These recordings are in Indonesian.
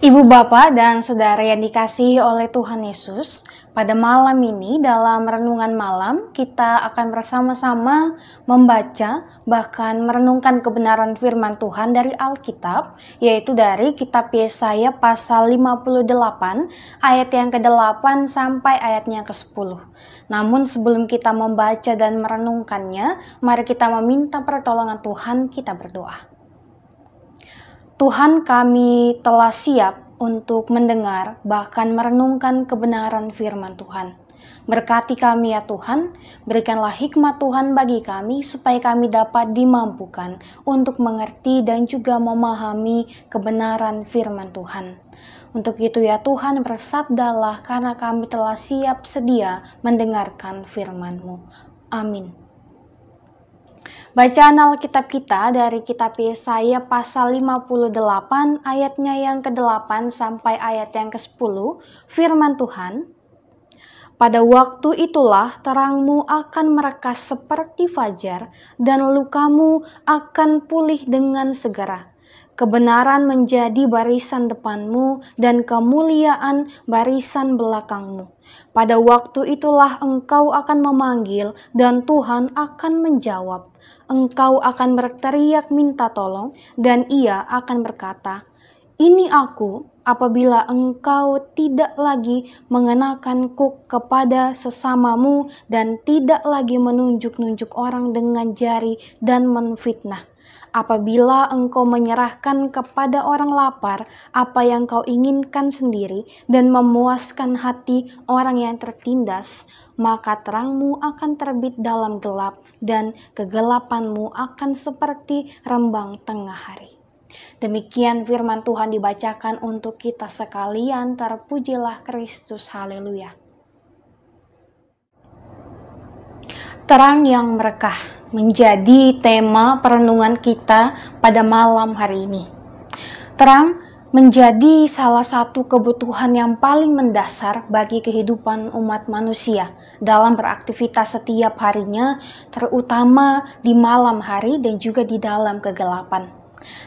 Ibu Bapak dan Saudara yang dikasihi oleh Tuhan Yesus, pada malam ini dalam renungan malam kita akan bersama-sama membaca bahkan merenungkan kebenaran firman Tuhan dari Alkitab, yaitu dari kitab Yesaya pasal 58 ayat yang ke-8 sampai ayatnya ke-10. Namun sebelum kita membaca dan merenungkannya, mari kita meminta pertolongan Tuhan, kita berdoa. Tuhan, kami telah siap untuk mendengar bahkan merenungkan kebenaran firman Tuhan. Berkati kami ya Tuhan, berikanlah hikmat Tuhan bagi kami supaya kami dapat dimampukan untuk mengerti dan juga memahami kebenaran firman Tuhan. Untuk itu ya Tuhan, bersabdalah karena kami telah siap sedia mendengarkan firman-Mu. Amin. Bacaan Alkitab kita dari kitab Yesaya pasal 58 ayatnya yang ke-8 sampai ayat yang ke-10, firman Tuhan, "Pada waktu itulah terangmu akan merekas seperti fajar dan lukamu akan pulih dengan segera. Kebenaran menjadi barisan depanmu dan kemuliaan barisan belakangmu. Pada waktu itulah engkau akan memanggil dan Tuhan akan menjawab. Engkau akan berteriak minta tolong dan Ia akan berkata, 'Ini aku,' apabila engkau tidak lagi mengenakan kuk kepada sesamamu dan tidak lagi menunjuk-nunjuk orang dengan jari dan menfitnah. Apabila engkau menyerahkan kepada orang lapar apa yang kau inginkan sendiri dan memuaskan hati orang yang tertindas, maka terangmu akan terbit dalam gelap dan kegelapanmu akan seperti rembang tengah hari." Demikian firman Tuhan dibacakan untuk kita sekalian. Terpujilah Kristus, haleluya. Terang yang merekah menjadi tema perenungan kita pada malam hari ini. Terang menjadi salah satu kebutuhan yang paling mendasar bagi kehidupan umat manusia dalam beraktivitas setiap harinya, terutama di malam hari dan juga di dalam kegelapan.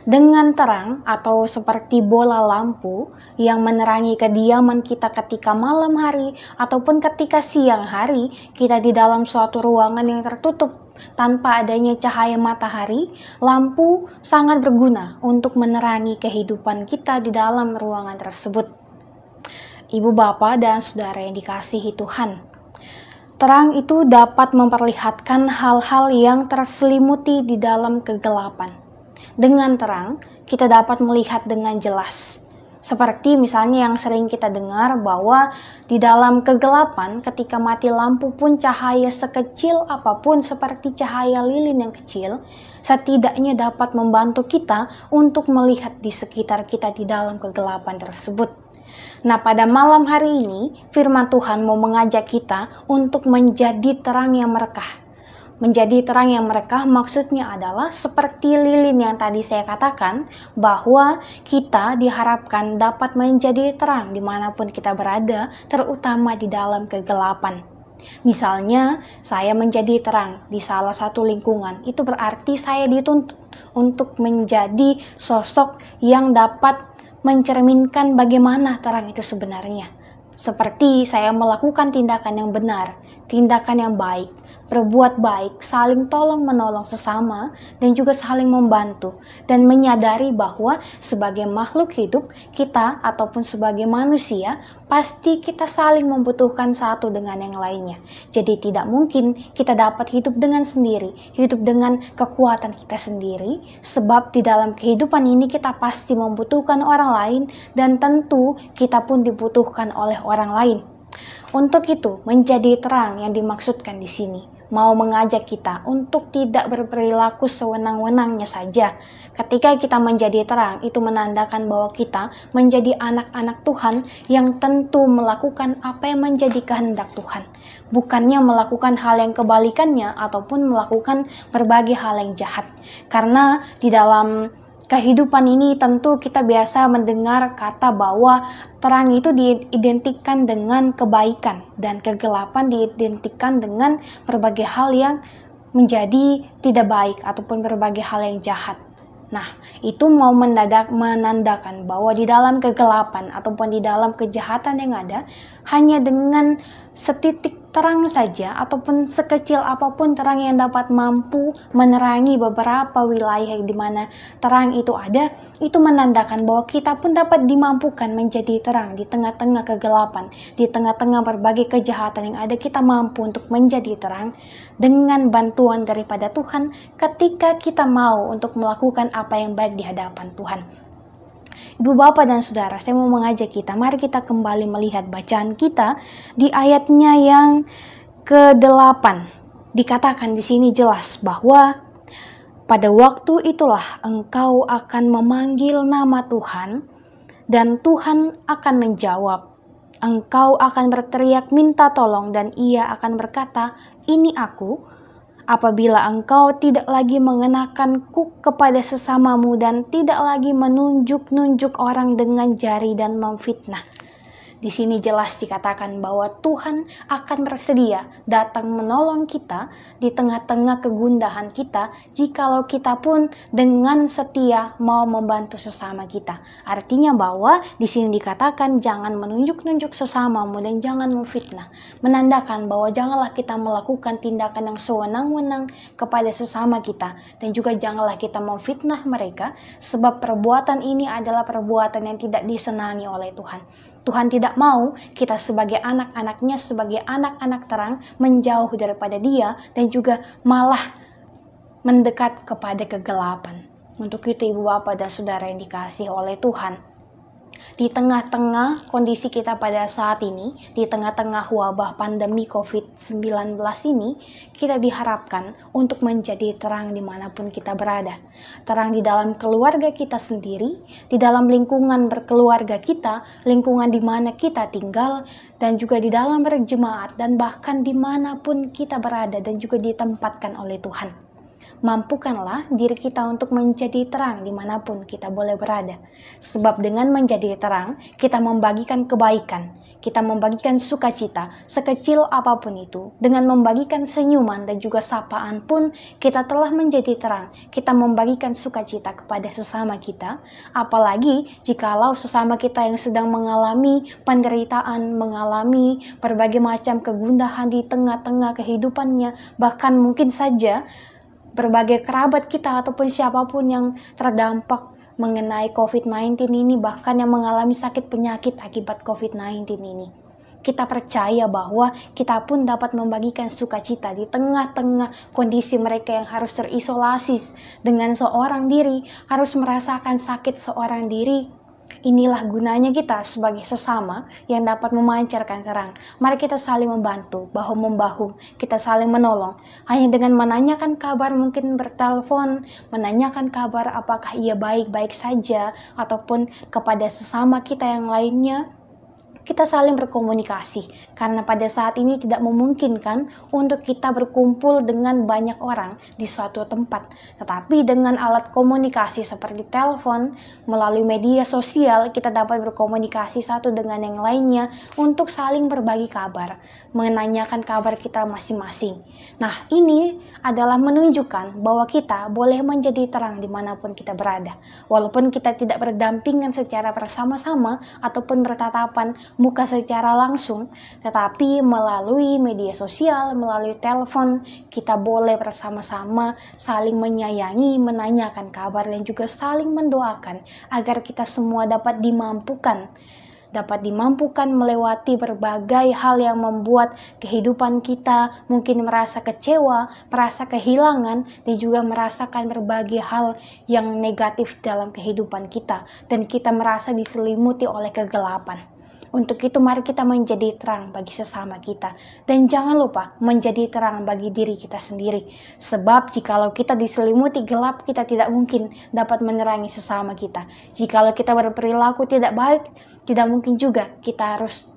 Dengan terang atau seperti bola lampu yang menerangi kediaman kita ketika malam hari ataupun ketika siang hari, kita di dalam suatu ruangan yang tertutup tanpa adanya cahaya matahari, lampu sangat berguna untuk menerangi kehidupan kita di dalam ruangan tersebut. Ibu Bapak dan Saudara yang dikasihi Tuhan, terang itu dapat memperlihatkan hal-hal yang terselimuti di dalam kegelapan. Dengan terang, kita dapat melihat dengan jelas. Seperti misalnya yang sering kita dengar bahwa di dalam kegelapan ketika mati lampu pun cahaya sekecil apapun seperti cahaya lilin yang kecil, setidaknya dapat membantu kita untuk melihat di sekitar kita di dalam kegelapan tersebut. Nah, pada malam hari ini, firman Tuhan mau mengajak kita untuk menjadi terang yang merekah. Menjadi terang yang merekah maksudnya adalah seperti lilin yang tadi saya katakan, bahwa kita diharapkan dapat menjadi terang dimanapun kita berada, terutama di dalam kegelapan. Misalnya, saya menjadi terang di salah satu lingkungan, itu berarti saya dituntut untuk menjadi sosok yang dapat mencerminkan bagaimana terang itu sebenarnya. Seperti saya melakukan tindakan yang benar, tindakan yang baik, berbuat baik, saling tolong-menolong sesama, dan juga saling membantu, dan menyadari bahwa sebagai makhluk hidup, kita ataupun sebagai manusia, pasti kita saling membutuhkan satu dengan yang lainnya. Jadi tidak mungkin kita dapat hidup dengan sendiri, hidup dengan kekuatan kita sendiri, sebab di dalam kehidupan ini kita pasti membutuhkan orang lain, dan tentu kita pun dibutuhkan oleh orang lain. Untuk itu, menjadi terang yang dimaksudkan di sini mau mengajak kita untuk tidak berperilaku sewenang-wenangnya saja. Ketika kita menjadi terang, itu menandakan bahwa kita menjadi anak-anak Tuhan yang tentu melakukan apa yang menjadi kehendak Tuhan. Bukannya melakukan hal yang kebalikannya ataupun melakukan berbagai hal yang jahat. Karena di dalam kehidupan ini tentu kita biasa mendengar kata bahwa terang itu diidentikan dengan kebaikan dan kegelapan diidentikan dengan berbagai hal yang menjadi tidak baik ataupun berbagai hal yang jahat. Nah, itu mau menandakan bahwa di dalam kegelapan ataupun di dalam kejahatan yang ada, hanya dengan setitik terang saja ataupun sekecil apapun terang yang dapat mampu menerangi beberapa wilayah di mana terang itu ada, itu menandakan bahwa kita pun dapat dimampukan menjadi terang di tengah-tengah kegelapan, di tengah-tengah berbagai kejahatan yang ada. Kita mampu untuk menjadi terang dengan bantuan daripada Tuhan ketika kita mau untuk melakukan apa yang baik di hadapan Tuhan. Ibu bapak dan saudara, saya mau mengajak kita, mari kita kembali melihat bacaan kita di ayatnya yang ke-8. Dikatakan di sini jelas bahwa pada waktu itulah engkau akan memanggil nama Tuhan dan Tuhan akan menjawab. Engkau akan berteriak minta tolong dan Ia akan berkata, ini aku. Apabila engkau tidak lagi mengenakan kuk kepada sesamamu dan tidak lagi menunjuk-nunjuk orang dengan jari dan memfitnah. Di sini jelas dikatakan bahwa Tuhan akan bersedia datang menolong kita di tengah-tengah kegundahan kita jikalau kita pun dengan setia mau membantu sesama kita. Artinya bahwa di sini dikatakan jangan menunjuk-nunjuk sesamamu dan jangan memfitnah. Menandakan bahwa janganlah kita melakukan tindakan yang sewenang-wenang kepada sesama kita dan juga janganlah kita memfitnah mereka, sebab perbuatan ini adalah perbuatan yang tidak disenangi oleh Tuhan. Tuhan tidak mau kita sebagai anak-anaknya, sebagai anak-anak terang menjauh daripada Dia dan juga malah mendekat kepada kegelapan. Untuk itu ibu bapak dan saudara yang dikasihi oleh Tuhan, di tengah-tengah kondisi kita pada saat ini, di tengah-tengah wabah pandemi COVID-19 ini, kita diharapkan untuk menjadi terang dimanapun kita berada. Terang di dalam keluarga kita sendiri, di dalam lingkungan berkeluarga kita, lingkungan di mana kita tinggal, dan juga di dalam berjemaat, dan bahkan dimanapun kita berada dan juga ditempatkan oleh Tuhan. Mampukanlah diri kita untuk menjadi terang dimanapun kita boleh berada. Sebab dengan menjadi terang, kita membagikan kebaikan, kita membagikan sukacita, sekecil apapun itu. Dengan membagikan senyuman dan juga sapaan pun, kita telah menjadi terang. Kita membagikan sukacita kepada sesama kita. Apalagi jikalau sesama kita yang sedang mengalami penderitaan, mengalami berbagai macam kegundahan di tengah-tengah kehidupannya, bahkan mungkin saja berbagai kerabat kita ataupun siapapun yang terdampak mengenai COVID-19 ini, bahkan yang mengalami sakit penyakit akibat COVID-19 ini. Kita percaya bahwa kita pun dapat membagikan sukacita di tengah-tengah kondisi mereka yang harus terisolasi dengan seorang diri, harus merasakan sakit seorang diri. Inilah gunanya kita sebagai sesama yang dapat memancarkan terang. Mari kita saling membantu, bahu-membahu, kita saling menolong. Hanya dengan menanyakan kabar, mungkin bertelepon, menanyakan kabar apakah ia baik-baik saja, ataupun kepada sesama kita yang lainnya, kita saling berkomunikasi. Karena pada saat ini tidak memungkinkan untuk kita berkumpul dengan banyak orang di suatu tempat. Tetapi dengan alat komunikasi seperti telepon, melalui media sosial, kita dapat berkomunikasi satu dengan yang lainnya untuk saling berbagi kabar, menanyakan kabar kita masing-masing. Nah, ini adalah menunjukkan bahwa kita boleh menjadi terang dimanapun kita berada. Walaupun kita tidak berdampingan secara bersama-sama ataupun bertatapan muka secara langsung, tetapi melalui media sosial, melalui telepon, kita boleh bersama-sama saling menyayangi, menanyakan kabar, dan juga saling mendoakan agar kita semua dapat dimampukan melewati berbagai hal yang membuat kehidupan kita mungkin merasa kecewa, merasa kehilangan, dan juga merasakan berbagai hal yang negatif dalam kehidupan kita, dan kita merasa diselimuti oleh kegelapan. Untuk itu mari kita menjadi terang bagi sesama kita. Dan jangan lupa menjadi terang bagi diri kita sendiri. Sebab jikalau kita diselimuti gelap, kita tidak mungkin dapat menerangi sesama kita. Jikalau kita berperilaku tidak baik, tidak mungkin juga kita harus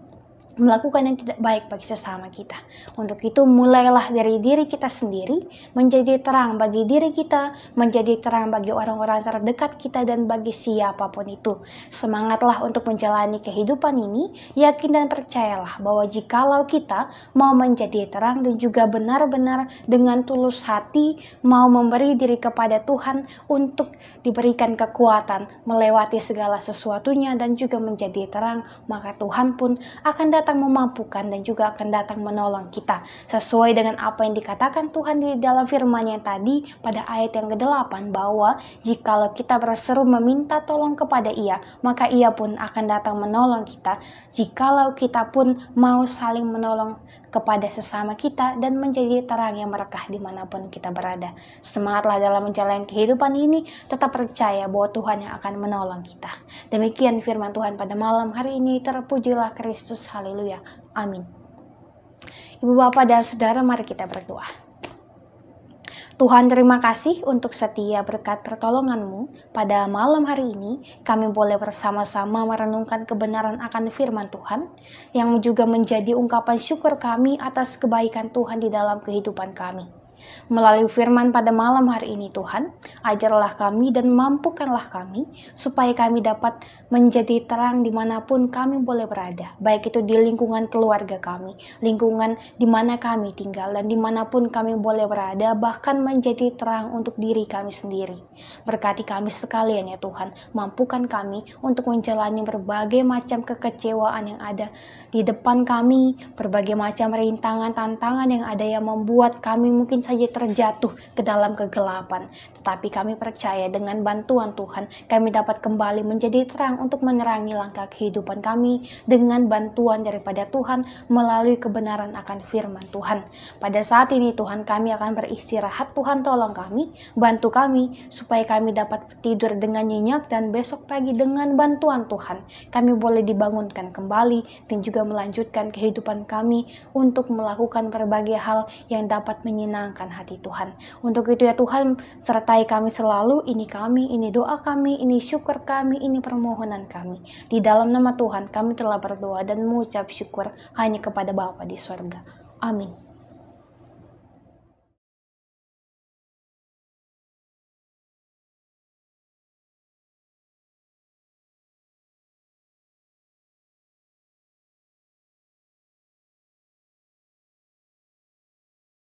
melakukan yang tidak baik bagi sesama kita. Untuk itu mulailah dari diri kita sendiri, menjadi terang bagi diri kita, menjadi terang bagi orang-orang terdekat kita dan bagi siapapun itu. Semangatlah untuk menjalani kehidupan ini, yakin dan percayalah bahwa jikalau kita mau menjadi terang dan juga benar-benar dengan tulus hati mau memberi diri kepada Tuhan untuk diberikan kekuatan melewati segala sesuatunya dan juga menjadi terang, maka Tuhan pun akan datang memampukan dan juga akan datang menolong kita sesuai dengan apa yang dikatakan Tuhan di dalam firman-Nya tadi pada ayat yang ke-8, bahwa jikalau kita berseru meminta tolong kepada Ia, maka Ia pun akan datang menolong kita jikalau kita pun mau saling menolong kepada sesama kita dan menjadi terang yang merekah dimanapun kita berada. Semangatlah dalam menjalani kehidupan ini, tetap percaya bahwa Tuhan yang akan menolong kita. Demikian firman Tuhan pada malam hari ini. Terpujilah Kristus, haleluya, amin. Ibu bapak dan saudara, mari kita berdoa. Tuhan, terima kasih untuk setiap berkat pertolongan-Mu. Pada malam hari ini, kami boleh bersama-sama merenungkan kebenaran akan firman Tuhan, yang juga menjadi ungkapan syukur kami atas kebaikan Tuhan di dalam kehidupan kami. Melalui firman pada malam hari ini Tuhan, ajarlah kami dan mampukanlah kami, supaya kami dapat menjadi terang dimanapun kami boleh berada, baik itu di lingkungan keluarga kami, lingkungan di mana kami tinggal, dan dimanapun kami boleh berada, bahkan menjadi terang untuk diri kami sendiri. Berkati kami sekalian ya Tuhan, mampukan kami untuk menjalani berbagai macam kekecewaan yang ada di depan kami, berbagai macam rintangan, tantangan yang ada yang membuat kami mungkin saja terjatuh ke dalam kegelapan. Tetapi kami percaya dengan bantuan Tuhan, kami dapat kembali menjadi terang untuk menerangi langkah kehidupan kami dengan bantuan daripada Tuhan melalui kebenaran akan firman Tuhan. Pada saat ini Tuhan, kami akan beristirahat. Tuhan, tolong kami, bantu kami supaya kami dapat tidur dengan nyenyak, dan besok pagi dengan bantuan Tuhan kami boleh dibangunkan kembali dan juga melanjutkan kehidupan kami untuk melakukan berbagai hal yang dapat menyenangkan hati Tuhan. Untuk itu ya Tuhan, sertai kami selalu. Ini kami, ini doa kami, ini syukur kami, ini permohonan kami. Di dalam nama Tuhan kami telah berdoa dan mengucap syukur hanya kepada Bapa di surga. Amin.